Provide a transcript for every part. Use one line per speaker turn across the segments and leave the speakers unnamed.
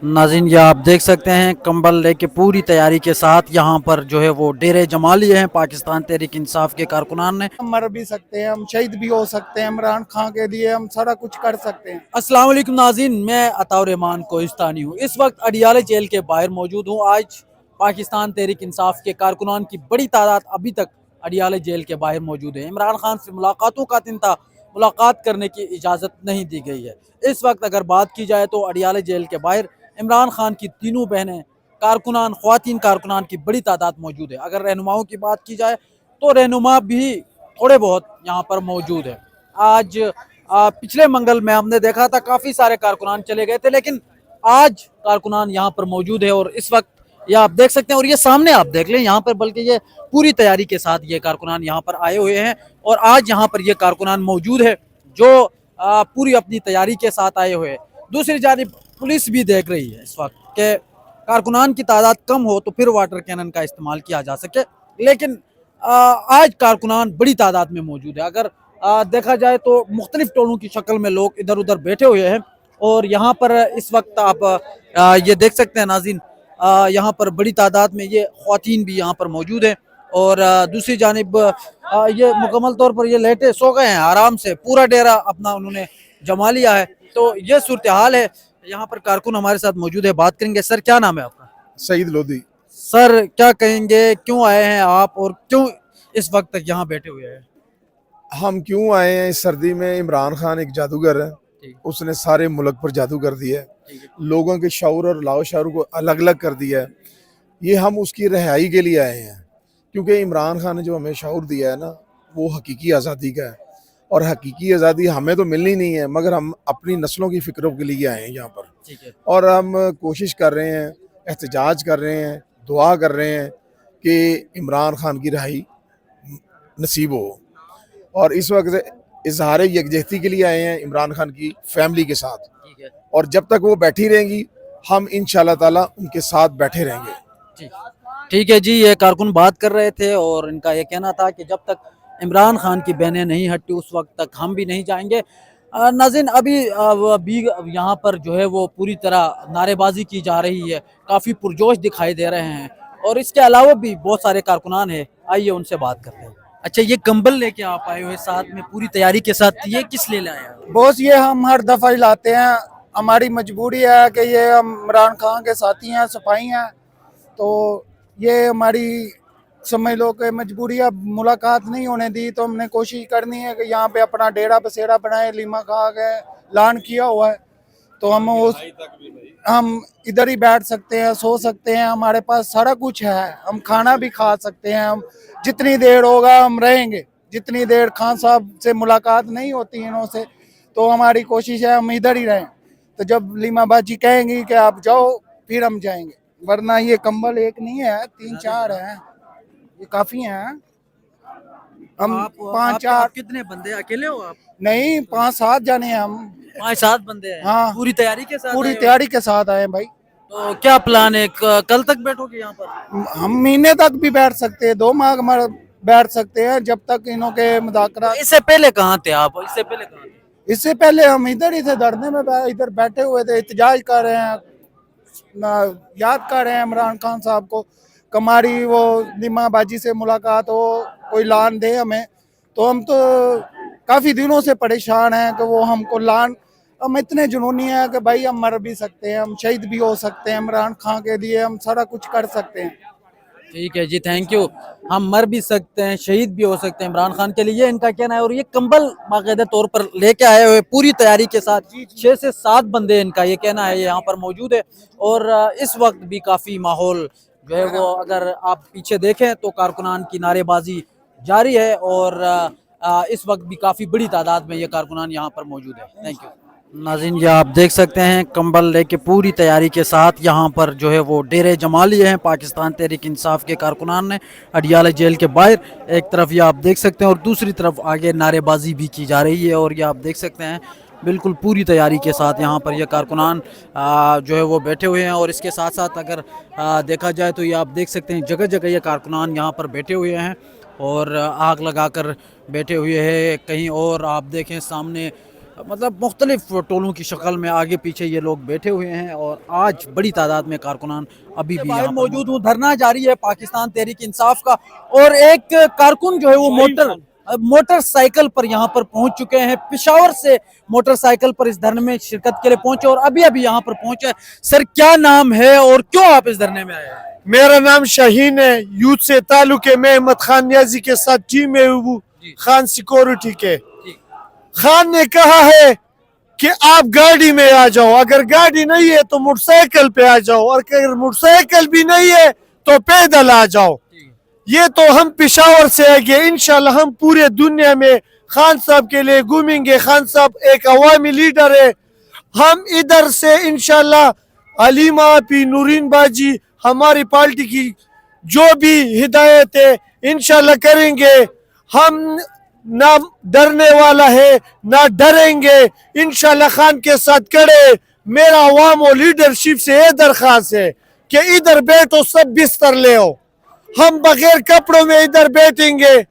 नाज़रीन ये आप देख सकते हैं कंबल लेके पूरी तैयारी के साथ यहाँ पर जो है वो डेरे जमा लिए हैं पाकिस्तान तहरीक इंसाफ के कारकुनान ने।
हम मर भी सकते हैं, हम शहीद भी हो सकते हैं, इमरान खान के लिए हम सारा कुछ कर सकते हैं।
अस्सलाम वालेकुम नाज़रीन, मैं अताउर रहमान कोहिस्तानी हूँ। इस वक्त अडियाला जेल के बाहर मौजूद हूँ। आज पाकिस्तान तहरीक इंसाफ के कारकुनान की बड़ी तादाद अभी तक अडियाला जेल के बाहर मौजूद है। इमरान खान से मुलाकातों का दिन था, मुलाकात करने की इजाज़त नहीं दी गई है। इस वक्त अगर बात की जाए तो अडियाला जेल के बाहर इमरान खान की तीनों बहनें कारकुनान, ख्वातीन कारकुनान की बड़ी तादाद मौजूद है। अगर रहनुमाओं की बात की जाए तो रहनुमा भी थोड़े बहुत यहाँ पर मौजूद है। आज पिछले मंगल में हमने देखा था काफ़ी सारे कारकुनान चले गए थे, लेकिन आज कारकुनान यहाँ पर मौजूद है और इस वक्त ये आप देख सकते हैं और ये सामने आप देख लें यहाँ पर, बल्कि ये पूरी तैयारी के साथ ये कारकुनान यहाँ पर आए हुए हैं और आज यहाँ पर ये कारकुनान मौजूद है जो पूरी अपनी तैयारी के साथ आए हुए हैं। दूसरी जानिब पुलिस भी देख रही है इस वक्त कि कारकुनान की तादाद कम हो तो फिर वाटर कैनन का इस्तेमाल किया जा सके, लेकिन आज कारकुनान बड़ी तादाद में मौजूद है। अगर देखा जाए तो मुख्तलिफ टोलों की शक्ल में लोग इधर उधर बैठे हुए हैं और यहाँ पर इस वक्त आप ये देख सकते हैं नाज़रीन, यहाँ पर बड़ी तादाद में ये ख्वातीन भी यहाँ पर मौजूद है और दूसरी जानिब ये मुकम्मल तौर पर ये लेटे सो गए हैं आराम से, पूरा डेरा अपना उन्होंने जमा लिया है। तो ये सूरत हाल है। यहाँ पर कारकुन हमारे साथ मौजूद है, बात करेंगे। सर क्या नाम है आपका?
सईद लोधी।
सर क्या कहेंगे, क्यों आए हैं आप और क्यों इस वक्त तक यहाँ बैठे हुए हैं?
हम क्यों आए हैं इस सर्दी में? इमरान खान एक जादूगर है, उसने सारे मुल्क पर जादू कर दिया है, लोगों के शऊर और लाओ शऊर को अलग अलग कर दिया है। ये हम उसकी रिहाई के लिए आए हैं, क्योंकि इमरान खान ने जो हमें शऊर दिया है ना, वो हकीकी आज़ादी का है और हकीकी आज़ादी हमें तो मिलनी नहीं है, मगर हम अपनी नस्लों की फ़िक्रों के लिए आए हैं यहाँ पर। और हम कोशिश कर रहे हैं, एहतजाज कर रहे हैं, दुआ कर रहे हैं कि इमरान खान की रिहाई नसीब हो। और इस वक्त इजहार यकजहती के लिए आए हैं इमरान खान की फैमिली के साथ, और जब तक वो बैठी रहेंगी हम इंशाल्लाह ताला उनके साथ बैठे रहेंगे।
ठीक है जी, ये कारकुन बात कर रहे थे और इनका ये कहना था कि जब तक इमरान खान की बहनें नहीं हटती उस वक्त तक हम भी नहीं जाएंगे। नाज़रीन अभी यहाँ पर जो है वो पूरी तरह नारेबाजी की जा रही है, काफ़ी पुरजोश दिखाई दे रहे हैं और इसके अलावा भी बहुत सारे कारकुनान हैं। आइए उनसे बात करते हैं। अच्छा, ये कंबल लेके आप आए हुए साथ में पूरी तैयारी के साथ, ये किस लिए लाए हैं?
बॉस ये हम हर दफ़ा ही लाते हैं, हमारी मजबूरी है कि ये हम इमरान खान के साथी हैं, सिपाही हैं, तो ये हमारी समझ लो कि मजबूरी है। मुलाकात नहीं होने दी तो हमने कोशिश करनी है कि यहाँ पे अपना डेरा बसेरा बनाए। लीमा खा के ऐलान किया हुआ है तो हम इधर ही बैठ सकते हैं, सो सकते हैं, हमारे पास सारा कुछ है, हम खाना भी खा सकते हैं। हम जितनी देर होगा हम रहेंगे, जितनी देर खान साहब से मुलाकात नहीं होती इन्हों से, तो हमारी कोशिश है हम इधर ही रहें। तो जब लीमा बाजी कहेंगी कि आप जाओ फिर हम जाएंगे, वरना ये कंबल एक नहीं है, 3-4 हैं, ये काफ़ी हैं। हम
आप
5-4
कितने बंदे, अकेले हो आप?
नहीं 5-7 जाने हैं हम।
5-7 बंदे हैं?
हाँ,
पूरी तैयारी के साथ
पूरी
आए हो?
तैयारी के साथ आए हैं भाई।
तो क्या प्लान है, कल तक बैठोगे यहाँ पर?
हम महीने तक भी बैठ सकते हैं, 2 माह बैठ सकते हैं, जब तक इन्हों के मुज़ाकरात।
इससे पहले कहाँ थे आप? इससे पहले कहाँ थे?
इससे पहले हम इधर ही थे, धरने में इधर बैठे हुए थे, एहतजाज कर रहे हैं, याद कर रहे हैं इमरान खान साहब को। हमारी वो लीमा बाजी से मुलाकात हो, कोई लान दे हमें, तो हम तो काफ़ी दिनों से परेशान हैं कि वो हमको लान। हम इतने जुनूनी हैं कि भाई हम मर भी सकते हैं, हम शहीद भी हो सकते हैं, इमरान खान के लिए हम सारा कुछ कर सकते हैं।
ठीक है जी, थैंक यू। हम मर भी सकते हैं, शहीद भी हो सकते हैं इमरान खान के लिए, ये इनका कहना है। और ये कंबल बाकायदा तौर पर लेके आए हुए पूरी तैयारी के साथ 6 से 7 बंदे, इनका ये कहना है, ये यहाँ पर मौजूद है। और इस वक्त भी काफ़ी माहौल जो है वो, अगर आप पीछे देखें तो कारकुनान की नारेबाजी जारी है और इस वक्त भी काफ़ी बड़ी तादाद में ये कारकुनान यहाँ पर मौजूद है। Thank you. नाज़रीन ये आप देख सकते हैं कंबल लेके पूरी तैयारी के साथ यहाँ पर जो है वो डेरे जमा लिए हैं पाकिस्तान तहरीक इंसाफ के कारकुनान ने अडियाला जेल के बाहर। एक तरफ ये आप देख सकते हैं और दूसरी तरफ आगे नारेबाजी भी की जा रही है और ये आप देख सकते हैं बिल्कुल पूरी तैयारी के साथ यहाँ पर ये कारकुनान जो है वो बैठे हुए हैं। और इसके साथ साथ अगर देखा जाए तो ये आप देख सकते हैं जगह जगह ये कारकुनान यहाँ पर बैठे हुए हैं और आग लगाकर बैठे हुए हैं। कहीं और आप देखें सामने मतलब मुख्तलिफ टोलों की शक्ल में आगे पीछे ये लोग बैठे हुए हैं और आज बड़ी तादाद में कारकुनान अभी भी यहाँ मौजूद हूँ। धरना जारी है पाकिस्तान तहरीक इंसाफ का और एक कारकुन जो है वो मोटरसाइकिल पर यहाँ पर पहुंच चुके हैं। पेशावर से मोटरसाइकिल पर इस धरने में शिरकत के लिए पहुंचे और अभी अभी यहाँ पर पहुंचे। सर क्या नाम है और क्यों आप इस धरने में आए हैं?
मेरा नाम शाहीन है, यूथ से ताल्लुक है। मैं अहमद खान नियाजी के साथ टीम में हूँ, खान सिक्योरिटी के। खान ने कहा है कि आप गाड़ी में आ जाओ, अगर गाड़ी नहीं है तो मोटरसाइकिल पे आ जाओ, और अगर मोटरसाइकिल भी नहीं है तो पैदल आ जाओ। ये तो हम पेशावर से आगे इंशाल्लाह हम पूरे दुनिया में खान साहब के लिए घूमेंगे। खान साहब एक अवामी लीडर है। हम इधर से इंशाल्लाह अलीमा आपी, नूरीन बाजी, हमारी पार्टी की जो भी हिदायत है इंशाल्लाह करेंगे। हम ना डरने वाला है ना डरेंगे, इंशाल्लाह खान के साथ खड़े। मेरा अवाम और लीडरशिप से ये दरख्वास्त है कि इधर बैठो, सब बिस्तर ले आओ। हम बगैर कपड़ों में इधर बैठेंगे।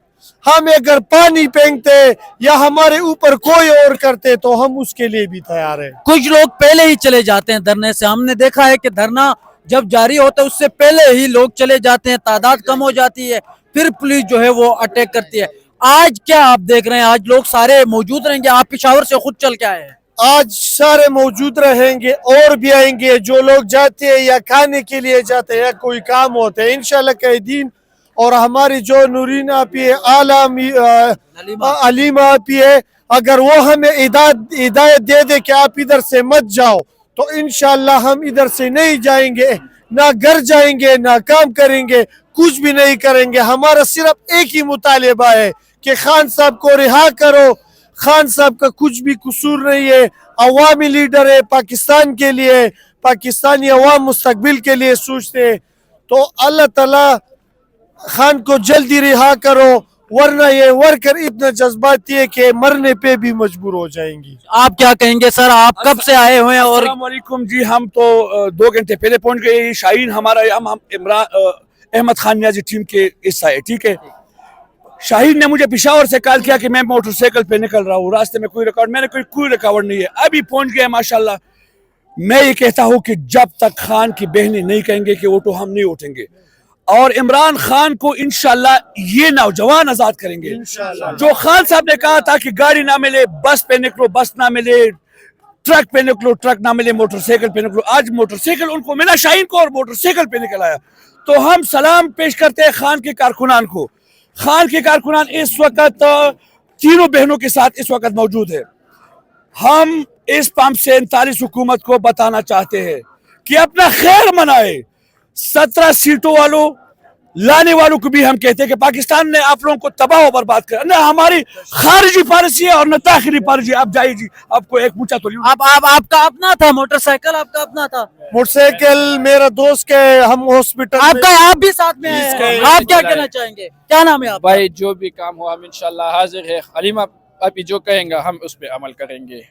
हम अगर पानी फेंकते या हमारे ऊपर कोई और करते तो हम उसके लिए भी तैयार हैं।
कुछ लोग पहले ही चले जाते हैं धरने से। हमने देखा है कि धरना जब जारी होता है उससे पहले ही लोग चले जाते हैं, तादाद कम हो जाती है, फिर पुलिस जो है वो अटैक करती है। आज क्या आप देख रहे हैं, आज लोग सारे मौजूद रहेंगे? आप पेशावर से खुद चल के आए हैं?
आज सारे मौजूद रहेंगे और भी आएंगे। जो लोग जाते हैं या खाने के लिए जाते हैं या कोई काम होता है इंशाल्लाह के दिन। और हमारी जो नूरीन आपी है, अलीमा आपी है, अगर वो हमें हिदायत दे दे कि आप इधर से मत जाओ तो इंशाल्लाह हम इधर से नहीं जाएंगे, ना घर जाएंगे, ना काम करेंगे, कुछ भी नहीं करेंगे। हमारा सिर्फ एक ही मुतालिबा है कि खान साहब को रिहा करो। खान साहब का कुछ भी कसूर नहीं है, अवामी लीडर है, पाकिस्तान के लिए, पाकिस्तानी अवाम मुस्तकबिल के लिए सोचते हैं। तो अल्लाह ताला खान को जल्दी रिहा करो, वरना ये वर्कर इतना जज्बाती है कि मरने पे भी मजबूर हो जाएंगी।
आप क्या कहेंगे सर, आप कब से आए हुए हैं? और
अस्सलामुअलैकुम जी, हम तो 2 घंटे पहले पहुंच गए। शाहीन हमारा, हम अहमद खान नियाजी टीम के हिस्सा है, ठीक है। शाहीन ने मुझे पेशावर से कॉल किया कि मैं मोटरसाइकिल पे निकल रहा हूँ, रास्ते में कोई रुकावट, मैंने कोई रुकावट नहीं है, अभी पहुंच गए माशाल्लाह। मैं ये कहता हूँ कि जब तक खान की बहनें नहीं कहेंगे कि उठो, हम नहीं उठेंगे। और इमरान खान को इंशाल्लाह ये नौजवान आजाद करेंगे। जो खान साहब ने कहा था कि गाड़ी ना मिले बस पे निकलो, बस ना मिले ट्रक पे निकलो, ट्रक ना मिले मोटरसाइकिल पे निकलो, आज मोटरसाइकिल उनको मिला शाहीन को और मोटरसाइकिल पे निकल आया। तो हम सलाम पेश करते हैं खान के कारकुनान को। खान के कारकुनान इस वक्त तीनों बहनों के साथ इस वक्त मौजूद है। हम इस 547 हुकूमत को बताना चाहते हैं कि अपना खैर मनाए। 17 सीटों वालों लाने वालों को भी हम कहते हैं कि पाकिस्तान ने आप लोगों को तबाह और बर्बाद कर, न हमारी खारिजी पॉलिसी है और न दाखिली पॉलिसी। आप जाइए जी, आपको एक पूछा तो
आपका अपना था मोटरसाइकिल? आपका अपना था
मोटरसाइकिल मेरा दोस्त के, हम हॉस्पिटल
आपका, आप भी साथ में हैं। आप क्या कहना चाहेंगे? क्या नाम है आपका?
भाई जो भी काम हो हम इंशाल्लाह हाजिर है। अलीमा अभी जो कहेंगे हम उस पे अमल करेंगे।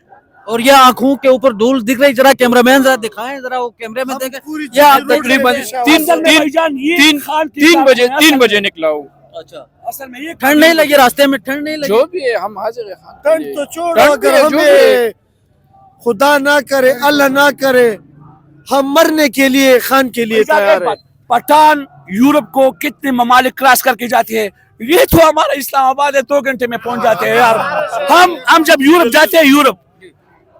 और ये आंखों के ऊपर धूल दिख रही, जरा कैमरामैन जरा दिखाएं, जरा वो कैमरे में देखें। ये आप
तकरीबन 3 बजे निकला हूँ।
अच्छा,
असल में ये
ठंड नहीं लगी रास्ते में? ठंड नहीं लगी?
जो भी है हम हाजिर है खान के
ठंड
लिए।
तो छोड़ो, अगर हमें खुदा ना करे, अल्लाह ना करे, हम मरने के लिए खान के लिए तैयार है।
पठान यूरोप को कितने ममालिक क्रॉस करके जाते हैं, ये तो हमारा इस्लामाबाद है, 2 घंटे में पहुंच जाते हैं यार। हम जब यूरोप जाते हैं, यूरोप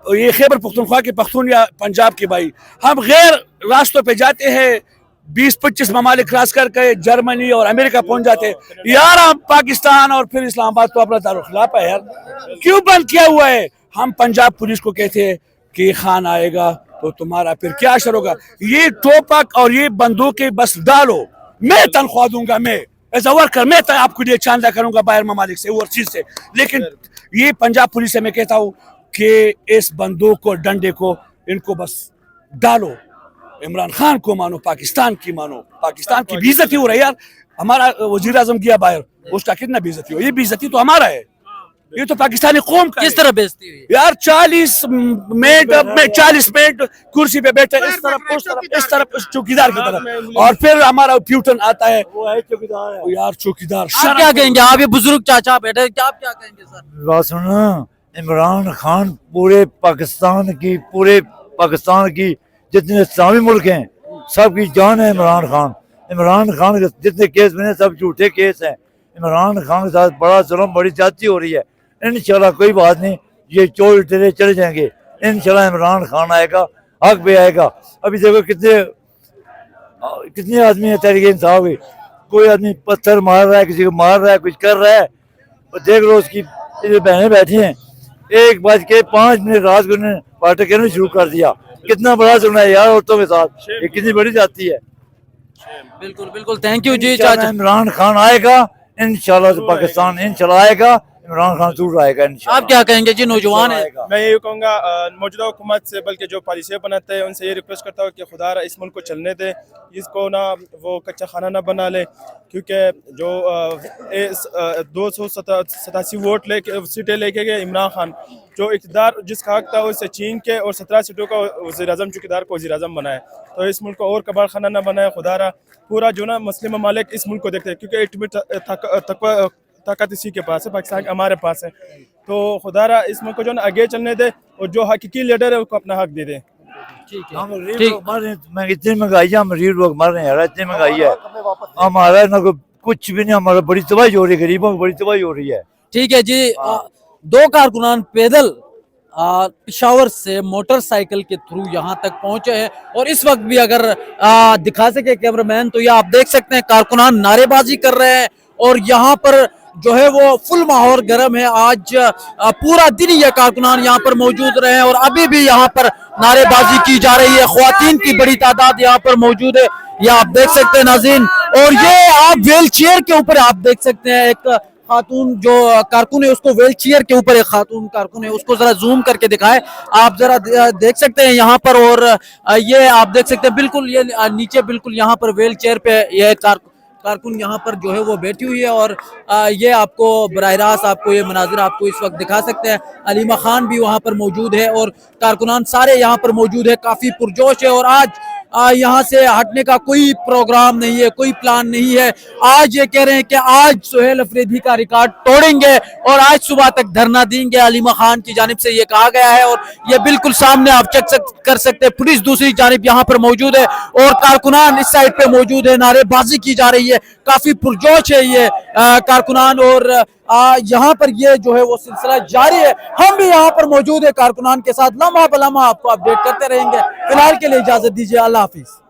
ये खैबर पख्तूनख्वा के पख्तून या पंजाब के भाई, हम गैर रास्तों पे जाते हैं, 20-25 ममालिक क्रॉस करके जर्मनी और अमेरिका पहुंच जाते हैं यार। हम पाकिस्तान और फिर इस्लामाबाद तो अपना दारुखिलाफ है यार, क्यों बंद किया हुआ है? हम पंजाब पुलिस को कहते हैं कि खान आएगा तो तुम्हारा फिर क्या असर होगा। ये टोपक और ये बंदूकें बस डालो, मैं तनख्वाह दूंगा, मैं एज अ वर्कर मैं आपके लिए चांदा करूंगा बाहर ममालिक से, वो चीज से। लेकिन ये पंजाब पुलिस से मैं कहता हूँ कि इस बंदूक को, डंडे को, इनको बस डालो, इमरान खान को मानो, पाकिस्तान की मानो। पाकिस्तान की बेइज्जती हो रही है यार। हमारा वजीर आजम गया बाहर, उसका कितना बेइज्जती हो, ये बेइज्जती तो हमारा है, ये तो पाकिस्तानी कौम का।
किस तरह बेइज्जती हुई
यार? 40 मिनट कुर्सी पे बैठे, इस तरफ उस तरफ, इस तरफ उस चौकीदार की तरफ, और फिर हमारा प्यूटन आता है, वो है चौकीदार यार, चौकीदार।
आप क्या कहेंगे? आप ये बुजुर्ग चाचा बैठे, क्या आप क्या कहेंगे सर?
बात सुनो, عمران خان پورے پاکستان کی جتنے اسلامی ملک ہیں سب کی جان ہے عمران خان. عمران خان کے جتنے کیس بنے سب جھوٹے کیس ہیں. عمران خان کے ساتھ بڑا ظلم بڑی زیادتی ہو رہی ہے. انشاءاللہ کوئی بات نہیں, یہ چور ٹرے چلے جائیں گے. انشاءاللہ عمران خان آئے گا, حق پہ آئے گا. ابھی دیکھو کتنے آدمی ہیں تحریک انصاف کے, کوئی آدمی پتھر مار رہا ہے, کسی کو مار رہا ہے, کچھ کر رہا ہے. اور دیکھ لو اس کی بہنیں بیٹھی ہیں, 1:05 رات کو انہوں نے پارٹی کہنا شروع کر دیا. کتنا بڑا ظلم ہے یار عورتوں کے ساتھ, یہ کتنی بڑی جاتی ہے.
بالکل بالکل, تھینک یو جی
انشاءاللہ
چاچا.
عمران خان آئے گا انشاءاللہ, تو پاکستان انشاءاللہ آئے گا. عمران خان ضرور آئے گا انشاءاللہ.
آپ کیا کہیں گے جی, نوجوان ہیں.
میں یہ کہوں گا موجودہ حکومت سے, بلکہ جو پالیسیاں بناتے ہیں ان سے یہ ریکویسٹ کرتا ہوں کہ خدا را اس ملک کو چلنے دے, اس کو نہ وہ کچا خانہ نہ بنا لے, کیونکہ جو 287 ووٹ سیٹیں لے کے گئے عمران خان, جو اقتدار جس کا حق تھا اسے چھین کے اور 17 سیٹوں کا وزیر اعظم چوکیدار کو وزیر اعظم بنائے. تو اس ملک کو اور کباڑ خانہ نہ بنائے. خدا را پورا جو نا مسلم ممالک اس ملک کو دیکھتے ہیں, کیونکہ ایٹمی طاقت اسی کے پاس ہے, پاکستان ہمارے پاس ہے. تو خدا را اس ملک کو جو نا آگے چلنے دے, اور جو حقیقی لیڈر ہے اس کو اپنا حق دے دے.
ہم غریب لوگ مر رہے ہیں, اتنی مہنگائی ہے, ہم غریب لوگ مر رہے ہیں یار, اتنی مہنگائی ہے. ہمارا نہ کچھ بھی نہیں, ہمارا بڑی تباہی ہو رہی ہے, غریبوں کی بڑی تباہی ہو رہی ہے.
ٹھیک ہے جی. 2 کارکنان پیدل پشاور سے موٹر سائیکل کے تھرو یہاں تک پہنچے ہیں, اور اس وقت بھی اگر دکھا سکے کیمرہ مین تو یہ آپ دیکھ سکتے ہیں کارکنان نعرے بازی کر رہے ہیں, اور یہاں پر جو ہے وہ فل ماحول گرم ہے. آج پورا دن یہ کارکنان یہاں پر موجود رہے ہیں, اور ابھی بھی یہاں پر نعرے بازی کی جا رہی ہے. خواتین کی بڑی تعداد یہاں پر موجود ہے, یہ آپ دیکھ سکتے ہیں ناظرین. اور یہ آپ ویل چیئر کے اوپر آپ دیکھ سکتے ہیں ایک خاتون جو کارکن ہے, اس کو ویل چیئر کے اوپر ایک خاتون کارکن ہے, اس کو ذرا زوم کر کے دکھائے, آپ ذرا دیکھ سکتے ہیں یہاں پر. اور یہ آپ دیکھ سکتے ہیں بالکل یہ نیچے بالکل یہاں پر ویل چیئر پہ یہ کارکن یہاں پر جو ہے وہ بیٹھی ہوئی ہے. اور یہ آپ کو براہ راست آپ کو یہ مناظر آپ کو اس وقت دکھا سکتے ہیں. علیمہ خان بھی وہاں پر موجود ہے, اور کارکنان سارے یہاں پر موجود ہے, کافی پرجوش ہے. اور آج یہاں سے ہٹنے کا کوئی پروگرام نہیں ہے, کوئی پلان نہیں ہے. آج یہ کہہ رہے ہیں کہ آج سہیل افریدی کا ریکارڈ توڑیں گے, اور آج صبح تک دھرنا دیں گے. علیمہ خان کی جانب سے یہ کہا گیا ہے, اور یہ بالکل سامنے آپ چیک کر سکتے ہیں. پولیس دوسری جانب یہاں پر موجود ہے, اور کارکنان اس سائڈ پہ موجود ہے, نعرے بازی کی جا رہی ہے. کافی پرجوش ہے یہ کارکنان, اور یہاں پر یہ جو ہے وہ سلسلہ جاری ہے. ہم بھی یہاں پر موجود ہے کارکنان کے ساتھ, لمحہ بلمحہ آپ کو اپڈیٹ کرتے رہیں گے. فی الحال کے لیے اجازت دیجیے, اللہ حافظ.